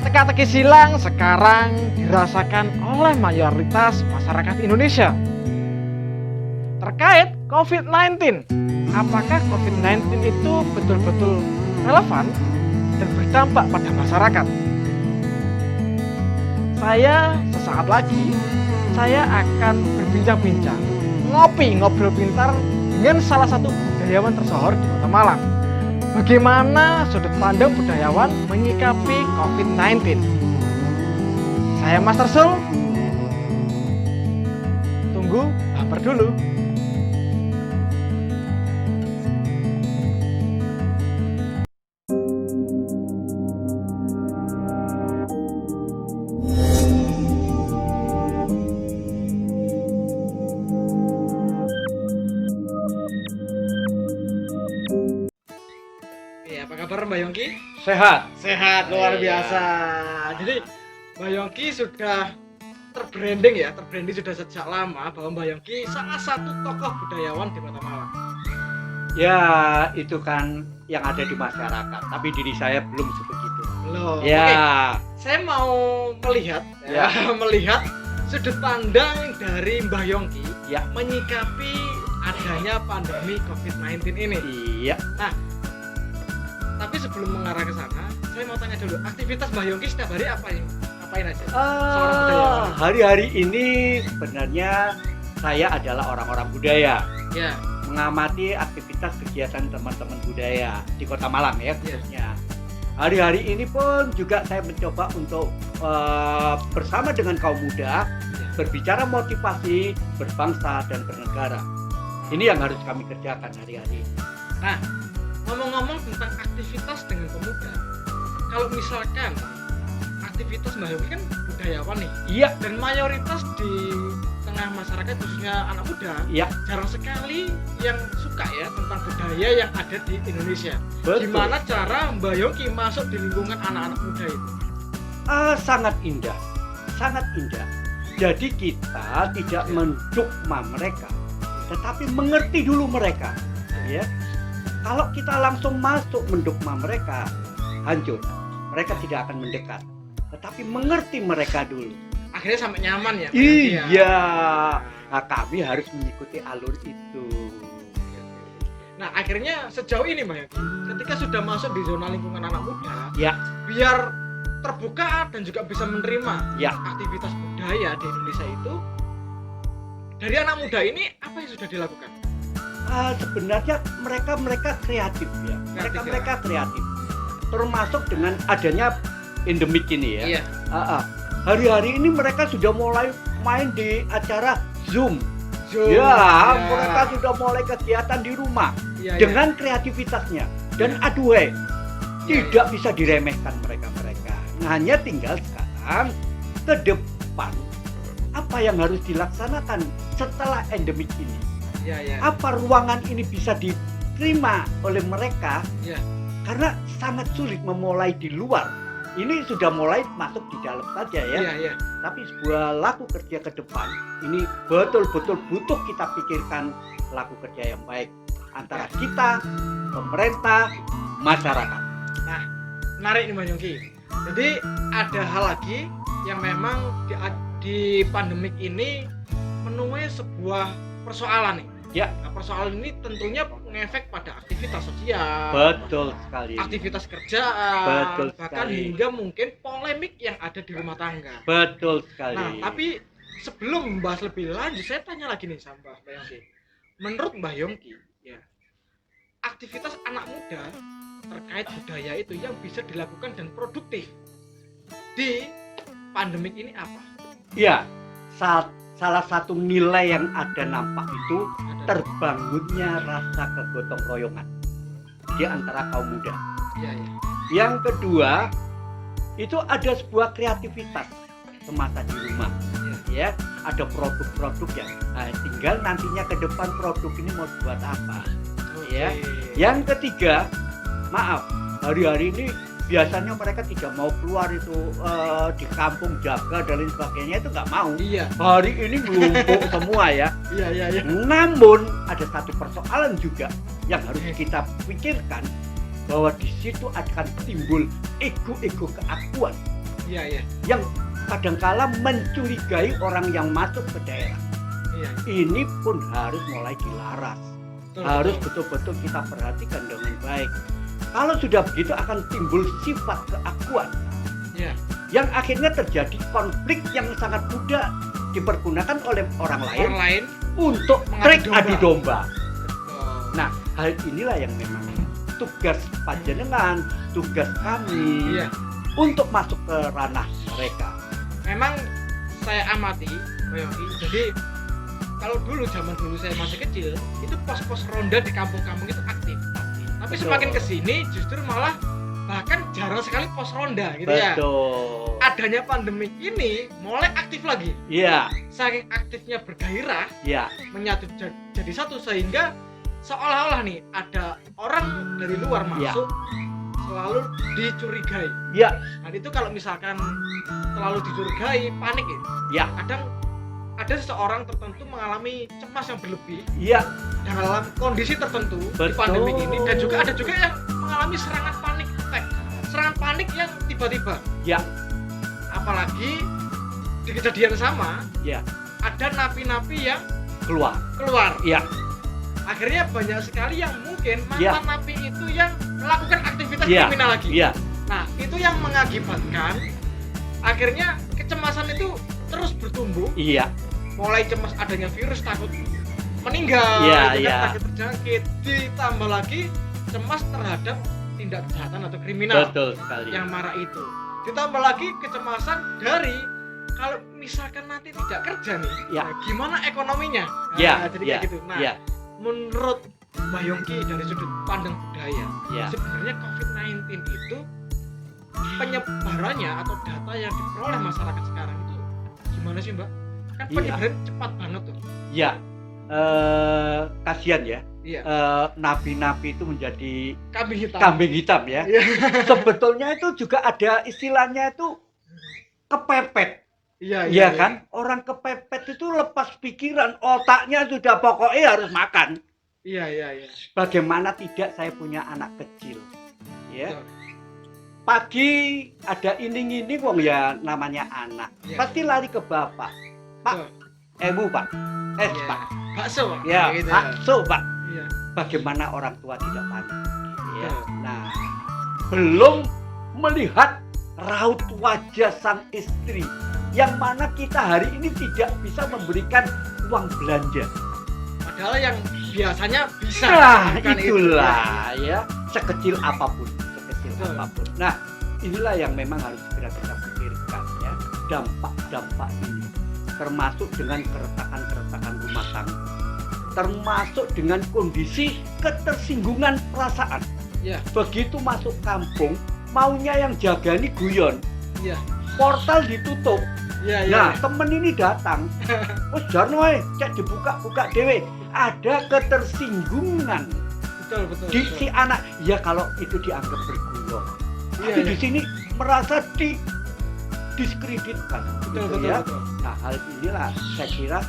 Teka-teki silang sekarang dirasakan oleh mayoritas masyarakat Indonesia. Terkait COVID-19, apakah COVID-19 itu betul-betul relevan dan berdampak pada masyarakat? Sesaat lagi, saya akan berbincang-bincang, ngobrol pintar dengan salah satu budayawan tersohor di Kota Malang. Bagaimana sudut pandang budayawan menyikapi COVID-19? Saya Master Sul. Tunggu bumper dulu. Apa kabar Mbak Yongki? Sehat luar biasa. Jadi Mbak Yongki sudah terbranding sudah sejak lama bahwa Mbak Yongki salah satu tokoh budayawan di Kota Malang. Ya, itu kan yang ada di masyarakat, tapi diri saya belum sebegitu. Loh, ya. Oke. Saya mau melihat melihat sudut pandang dari Mbak Yongki menyikapi adanya pandemi COVID-19 ini. Iya. Nah, tapi sebelum mengarah ke sana, saya mau tanya dulu, aktivitas Mbak Yongki setiap hari apain aja? Seorang budayawan. Hari-hari ini sebenarnya saya adalah orang-orang budaya. Ya. Mengamati aktivitas kegiatan teman-teman budaya di Kota Malang ya khususnya. Hari-hari ini pun juga saya mencoba untuk bersama dengan kaum muda berbicara motivasi berbangsa dan bernegara. Ini yang harus kami kerjakan hari-hari ini. Nah, ngomong-ngomong tentang aktivitas dengan pemuda, kalau misalkan aktivitas Mbak Yongki kan budayawan nih, iya, dan mayoritas di tengah masyarakat khususnya anak muda, iya, jarang sekali yang suka ya tentang budaya yang ada di Indonesia. Betul. Gimana cara Mbak Yongki masuk di lingkungan anak-anak muda itu? Sangat indah, sangat indah. Jadi kita tidak mendogma mereka, tetapi mengerti dulu mereka, ya. Kalau kita langsung masuk mendogma mereka, hancur. Mereka tidak akan mendekat. Tetapi mengerti mereka dulu. Akhirnya sampai nyaman ya? Iya. Nah, kami harus mengikuti alur itu. Nah, akhirnya sejauh ini Mbak Yongki, ketika sudah masuk di zona lingkungan anak muda, biar terbuka dan juga bisa menerima aktivitas budaya di Indonesia itu, dari anak muda ini apa yang sudah dilakukan? Sebenarnya mereka kreatif ya. Mereka kreatif. Termasuk dengan adanya endemik ini ya. Iya. Hari-hari ini mereka sudah mulai main di acara Zoom. Mereka sudah mulai kegiatan di rumah dengan kreativitasnya dan aduhai. Tidak bisa diremehkan mereka. Nah, hanya tinggal sekarang ke depan apa yang harus dilaksanakan setelah endemik ini. Apa ruangan ini bisa diterima oleh mereka? Karena sangat sulit memulai di luar. Ini sudah mulai masuk di dalam saja ya. Tapi sebuah laku kerja ke depan ini betul-betul butuh kita pikirkan laku kerja yang baik antara kita, pemerintah, masyarakat. Nah, menarik nih Mbak Yongki. Jadi ada hal lagi yang memang di pandemik ini menuai sebuah persoalan nih. Nah, persoalan ini tentunya mengefek pada aktivitas sosial. Betul sekali. Aktivitas kerjaan. Betul bahkan sekali. hingga mungkin polemik yang ada di rumah tangga. Betul sekali. Nah, tapi sebelum membahas lebih lanjut, saya tanya lagi nih sama Mbak Yongki. Menurut Mbak Yongki, aktivitas anak muda terkait budaya itu yang bisa dilakukan dan produktif di pandemik ini apa? Iya, salah satu nilai yang ada nampak itu terbangunnya rasa kegotong royongan di antara kaum muda. Yang kedua, itu ada sebuah kreativitas semasa di rumah. Ada produk-produk yang tinggal nantinya ke depan produk ini mau buat apa. Yang ketiga, maaf, hari-hari ini biasanya mereka tidak mau keluar itu di kampung jaga dan lain sebagainya, itu nggak mau. Hari ini melumpuk semua ya. Namun ada satu persoalan juga yang harus kita pikirkan, bahwa di situ akan timbul ego-ego keakuan Iya. yang kadangkala mencurigai orang yang masuk ke daerah. Iya. Ini pun harus mulai dilaras. Harus betul-betul kita perhatikan dengan baik. Kalau sudah begitu akan timbul sifat keakuan. Iya. Yang akhirnya terjadi konflik yang sangat mudah dipergunakan oleh orang lain untuk trik adu domba. Nah, hal inilah yang memang tugas panjenengan, tugas kami untuk masuk ke ranah mereka. Memang saya amati, Pak Yongki, jadi kalau zaman dulu saya masih kecil, itu pos-pos ronda di kampung-kampung itu aktif. Tapi semakin kesini justru malah bahkan jarang sekali pos ronda gitu ya. Betul. Adanya pandemi ini mulai aktif lagi. Iya. Saking aktifnya bergairah, menyatu jadi satu sehingga seolah-olah nih ada orang dari luar masuk selalu dicurigai. Iya. Dan itu kalau misalkan terlalu dicurigai, panik ya. Iya. Kadang ada seseorang tertentu mengalami cemas yang berlebih. Iya. Dalam kondisi tertentu di pandemi ini, dan juga ada juga yang mengalami serangan panik attack. Serangan panik yang tiba-tiba. Iya. Apalagi di kejadian sama, ada napi-napi yang keluar. Iya. Akhirnya banyak sekali yang mungkin mantan napi itu yang melakukan aktivitas kriminal lagi. Iya. Nah, itu yang mengakibatkan akhirnya kecemasan itu terus bertumbuh. Iya. Mulai cemas adanya virus, takut meninggal, takut terjangkit, ditambah lagi cemas terhadap tindak kejahatan atau kriminal. Betul sekali. Yang marah itu. Ditambah lagi kecemasan dari kalau misalkan nanti tidak kerja nih, nah, gimana ekonominya? Nah, jadi kayak gitu. Nah, menurut Mbak Yongki dari sudut pandang budaya, sebenarnya COVID-19 itu penyebarannya atau data yang diperoleh masyarakat sekarang itu gimana sih, Mbak? Kan penyebaran cepat banget tuh. Iya. Kasihan ya. Iya. Napi-napi itu menjadi kambing hitam ya. Sebetulnya itu juga ada istilahnya itu kepepet. Iya kan? Orang kepepet itu lepas pikiran, otaknya sudah pokoknya harus makan. Iya. Bagaimana tidak, saya punya anak kecil. Ya. Pagi ada ining-ining wong ya namanya anak. Pasti lari ke bapak. Pak, Bu Pak. Pak. Bakso. Ya, gitu bakso Pak. Iya. Bagaimana orang tua tidak panik. Ya. Nah, belum melihat raut wajah sang istri yang mana kita hari ini tidak bisa memberikan uang belanja. Padahal yang biasanya bisa. Nah, itulah itu. Ya, sekecil apapun. Nah, inilah yang memang harus segera kita pikirkan ya, dampak-dampak ini, termasuk dengan keretakan-keretakan rumah tangga, termasuk dengan kondisi ketersinggungan perasaan. Begitu masuk kampung, maunya yang jagani guyon. Portal ditutup. Nah, temen ini datang. Oh, jarno cek dibuka dewe. Ada ketersinggungan. Betul. Si anak, ya kalau itu dianggap bergulung. Tapi di sini merasa diskreditkan. Betul. Nah, hal inilah saya kira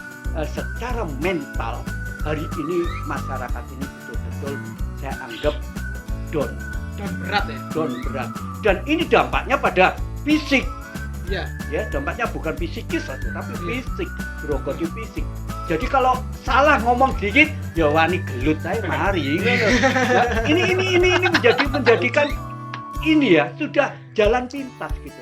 secara mental hari ini masyarakat ini betul-betul saya anggap down berat ya. Down berat. Dan ini dampaknya pada fisik. Ya, dampaknya bukan fisikis saja, tapi fisik, grogoti fisik. Jadi kalau salah ngomong dikit, ya wani gelut saya mari. Nah, ini menjadikan ini ya sudah jalan pintas gitu.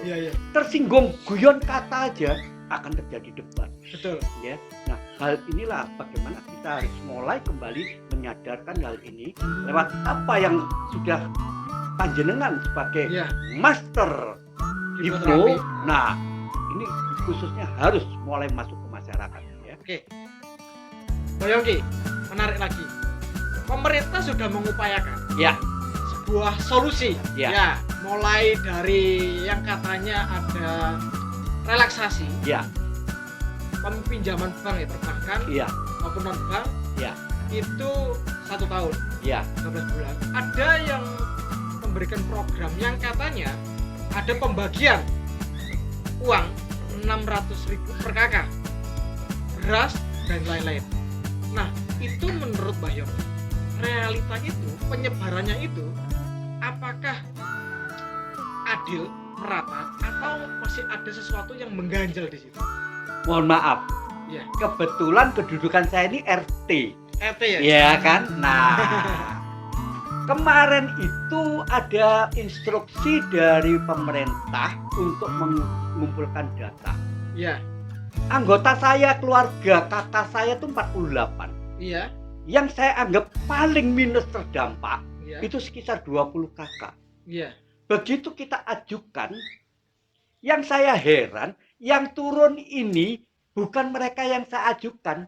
Tersinggung guyon kata aja akan terjadi debat. Betul. Ya. Nah, hal inilah bagaimana kita harus mulai kembali menyadarkan hal ini lewat apa yang sudah panjenengan sebagai master hipno. Nah, ini khususnya harus mulai masuk ke masyarakat ya. Oke. Mbak Yongki, menarik lagi. Pemerintah sudah mengupayakan sebuah solusi. Mulai dari yang katanya ada relaksasi. Peminjaman bank ya, perbankan maupun non bank. Itu 1 tahun. 12 bulan. Ada yang memberikan program yang katanya ada pembagian uang 600.000 per kakak, beras dan lain-lain. Nah, itu menurut Mbak Yongki, realita itu, penyebarannya itu apakah adil, merata, atau masih ada sesuatu yang mengganjal di situ? Mohon maaf, Iya. kebetulan kedudukan saya ini RT. RT ya? Iya kan? Nah, kemarin itu ada instruksi dari pemerintah untuk mengumpulkan data. Iya. Anggota saya, keluarga, kakak saya itu 48. Iya. Yang saya anggap paling minus terdampak Iya. itu sekitar 20 kakak. Iya. Begitu kita ajukan, yang saya heran, yang turun ini bukan mereka yang saya ajukan.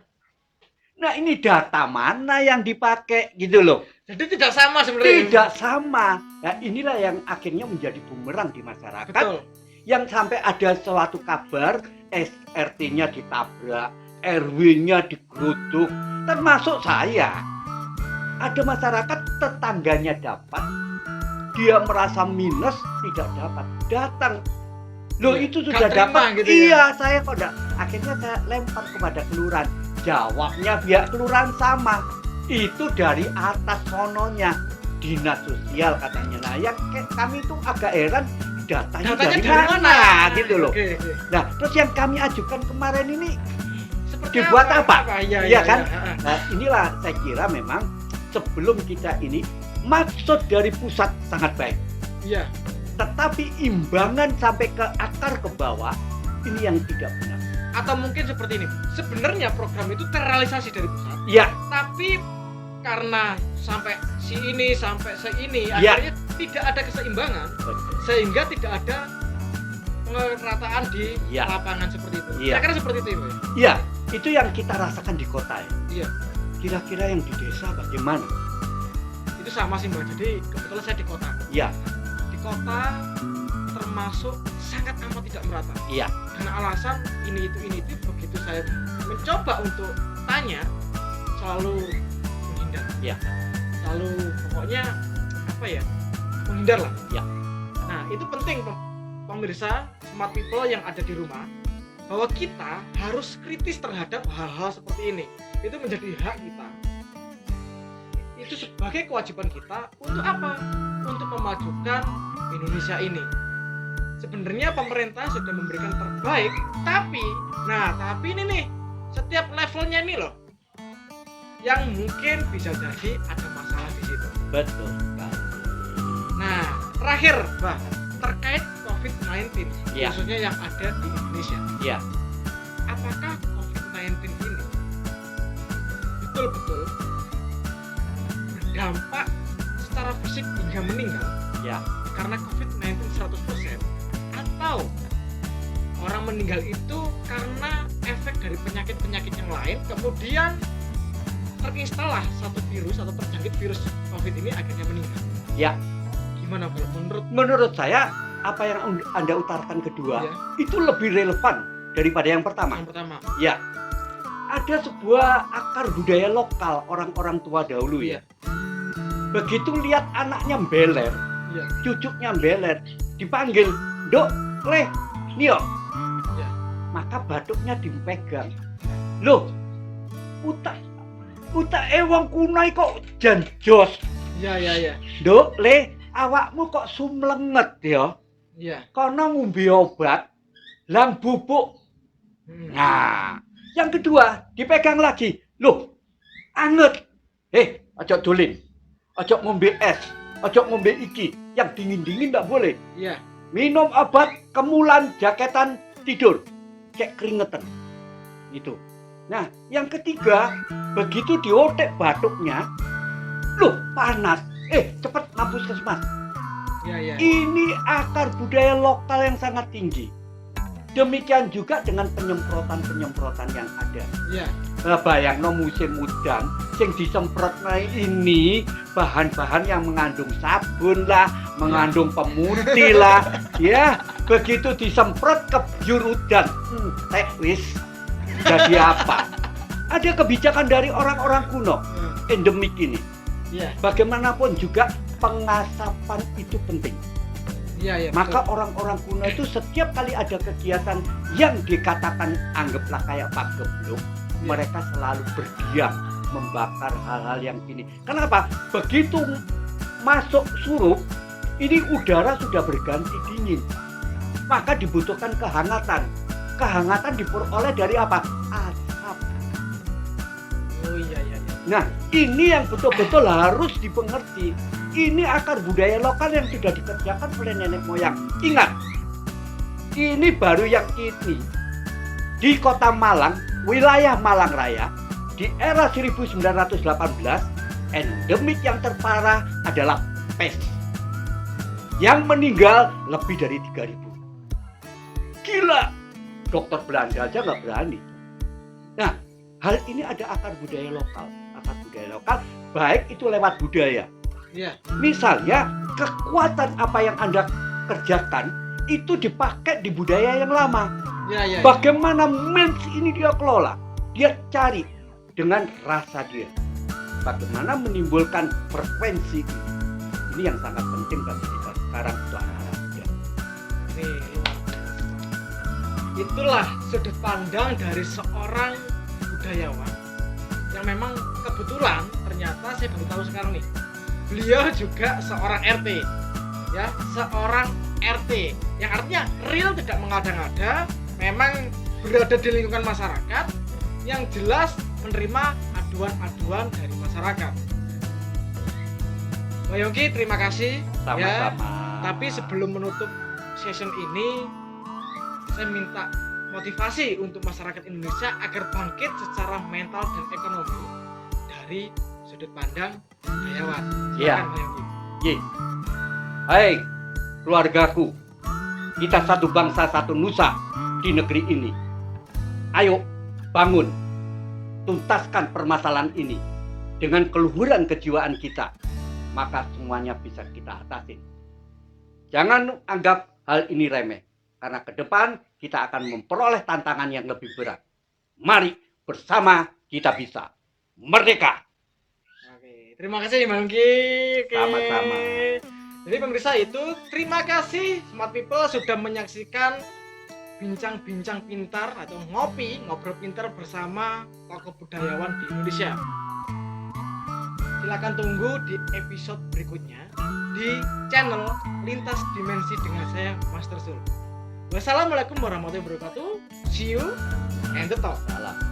Nah, ini data mana yang dipakai gitu loh. Jadi tidak sama sebenarnya. Tidak sama. Nah, inilah yang akhirnya menjadi bumerang di masyarakat. Betul. Yang sampai ada suatu kabar RT-nya ditabrak, RW-nya digeruduk, termasuk saya. Ada masyarakat tetangganya dapat, dia merasa minus tidak dapat, datang. Loh, Iya, itu nggak sudah terima dapat. gitu Iya, ya? saya kok enggak. Akhirnya saya lempar kepada kelurahan. Jawabnya pihak kelurahan sama. Itu dari atas sononya, dinas sosial katanya. Nah, yang kami itu agak heran, datanya dari mana gitu loh. Oke. Nah, terus yang kami ajukan kemarin ini Seperti dibuat apa? Iya kan? Iya. Nah, inilah saya kira memang sebelum kita ini maksud dari pusat sangat baik. Iya. Tetapi imbangan sampai ke akar ke bawah ini yang tidak benar. Atau mungkin seperti ini. Sebenarnya program itu terrealisasi dari pusat, Ya, tapi karena sampai si ini sampai seini Ya. akhirnya tidak ada keseimbangan sehingga tidak ada pemerataan di Ya. lapangan seperti itu. Ya. Saya kira seperti itu, Pak. ya, itu yang kita rasakan di kota ya. Iya. Kira-kira yang di desa bagaimana? Itu sama sih, Mbak. Jadi kebetulan saya di kota. Ya, Di kota termasuk sangat amat tidak merata. iya, Karena alasan ini itu begitu saya mencoba untuk tanya selalu menghindar. Ya. Selalu pokoknya apa ya? Menghindar lah. Ya. Nah, itu penting pemirsa smart people yang ada di rumah bahwa kita harus kritis terhadap hal-hal seperti ini. Itu menjadi hak kita. Itu sebagai kewajiban kita untuk apa? Untuk memajukan Indonesia ini. Sebenarnya pemerintah sudah memberikan terbaik, tapi ini nih, setiap levelnya ini loh, yang mungkin bisa jadi ada masalah di situ. betul. Nah, terakhir, Mbak, terkait COVID-19, Ya. khususnya yang ada di Indonesia. Ya, Apakah COVID-19 ini betul-betul berdampak secara fisik hingga meninggal ya, karena COVID-19 100%, atau orang meninggal itu karena efek dari penyakit-penyakit yang lain kemudian terinstallah satu virus atau terjangkit virus COVID ini akhirnya meninggal. ya. Gimana Bro? Menurut saya apa yang Anda utarakan kedua Ya, itu lebih relevan daripada yang pertama. yang pertama. Ya, ada sebuah akar budaya lokal orang-orang tua dahulu ya. Begitu lihat anaknya beler, Iya. cucuknya beler, dipanggil, "Dok, Leh, Nio." Ya. Maka batuknya dipegang. Loh, utak wong kunai kok jan jos. Iya. Dok, Le, awakmu kok sumlenget ya? Iya. Kono ngombe obat, lang bubuk. Nah, yang kedua dipegang lagi. Loh, anget. Ojo dolin. Ojo ngombe es. Ojo ngombe iki. Yang dingin-dingin nggak boleh. Iya. Minum obat, kemulan, jaketan, tidur. Kayak keringetan. Itu. Nah, yang ketiga, begitu diotek batuknya, loh, panas. Cepet ngampus puskesmas. Iya. Ini akar budaya lokal yang sangat tinggi. Demikian juga dengan penyemprotan-penyemprotan yang ada. Iya. Bayangno musim udan, sing disemprot ini bahan-bahan yang mengandung sabun lah, mengandung pemutih lah. Ya, begitu disemprot kebjur udan, wis jadi apa? Ada kebijakan dari orang-orang kuno, endemik ini. Iya. Bagaimanapun juga pengasapan itu penting. Iya. Maka orang-orang kuno itu setiap kali ada kegiatan yang dikatakan anggaplah kayak Pak Geblok, mereka selalu berdiam membakar hal-hal yang ini. Kenapa? Begitu masuk surup, ini udara sudah berganti dingin. maka dibutuhkan kehangatan. Kehangatan diperoleh dari apa? Asap. Oh iya. Nah, ini yang betul-betul harus dipengerti. Ini akar budaya lokal yang sudah dikerjakan oleh nenek moyang. Ingat, ini baru yang ini. Di kota Malang, wilayah Malang Raya, di era 1918, endemik yang terparah adalah pes. Yang meninggal lebih dari 3.000. Gila, dokter Belanda aja nggak berani. Nah, hal ini ada akar budaya lokal. Akar budaya lokal, baik itu lewat budaya. Iya. Misalnya, kekuatan apa yang Anda kerjakan, itu dipakai di budaya yang lama. Iya. Bagaimana mens ini dia kelola? Dia cari dengan rasa dia. Bagaimana menimbulkan frekuensi ini? Ini yang sangat penting bagi kita sekarang untuk anak-anak muda. Nih, luar biasa. Itulah sudut pandang dari seorang budayawan yang memang kebetulan ternyata saya baru tahu sekarang nih. Beliau juga seorang RT. Ya, seorang RT yang artinya real, tidak mengada-ngada, memang berada di lingkungan masyarakat yang jelas menerima aduan-aduan dari masyarakat. Mbak Yongki, terima kasih. Sama-sama. Ya, tapi sebelum menutup session ini, saya minta motivasi untuk masyarakat Indonesia agar bangkit secara mental dan ekonomi dari sudut pandang budayawan. Iya. Silakan, Mbak Yongki. Ye. Hai, keluargaku. Kita satu bangsa, satu nusa di negeri ini. Ayo, bangun. Tuntaskan permasalahan ini. Dengan keluhuran kejiwaan kita, maka semuanya bisa kita atasi. Jangan anggap hal ini remeh, karena ke depan kita akan memperoleh tantangan yang lebih berat. Mari bersama kita bisa. Merdeka! Oke, terima kasih Mbak Yongki. Oke. Sama-sama. Jadi pemirsa, itu terima kasih Smart People sudah menyaksikan bincang-bincang pintar atau ngobrol pintar bersama tokoh budayawan di Indonesia. Silakan tunggu di episode berikutnya di channel Lintas Dimensi dengan saya, Master Zul. Wassalamualaikum warahmatullahi wabarakatuh. See you and the talk. Salam.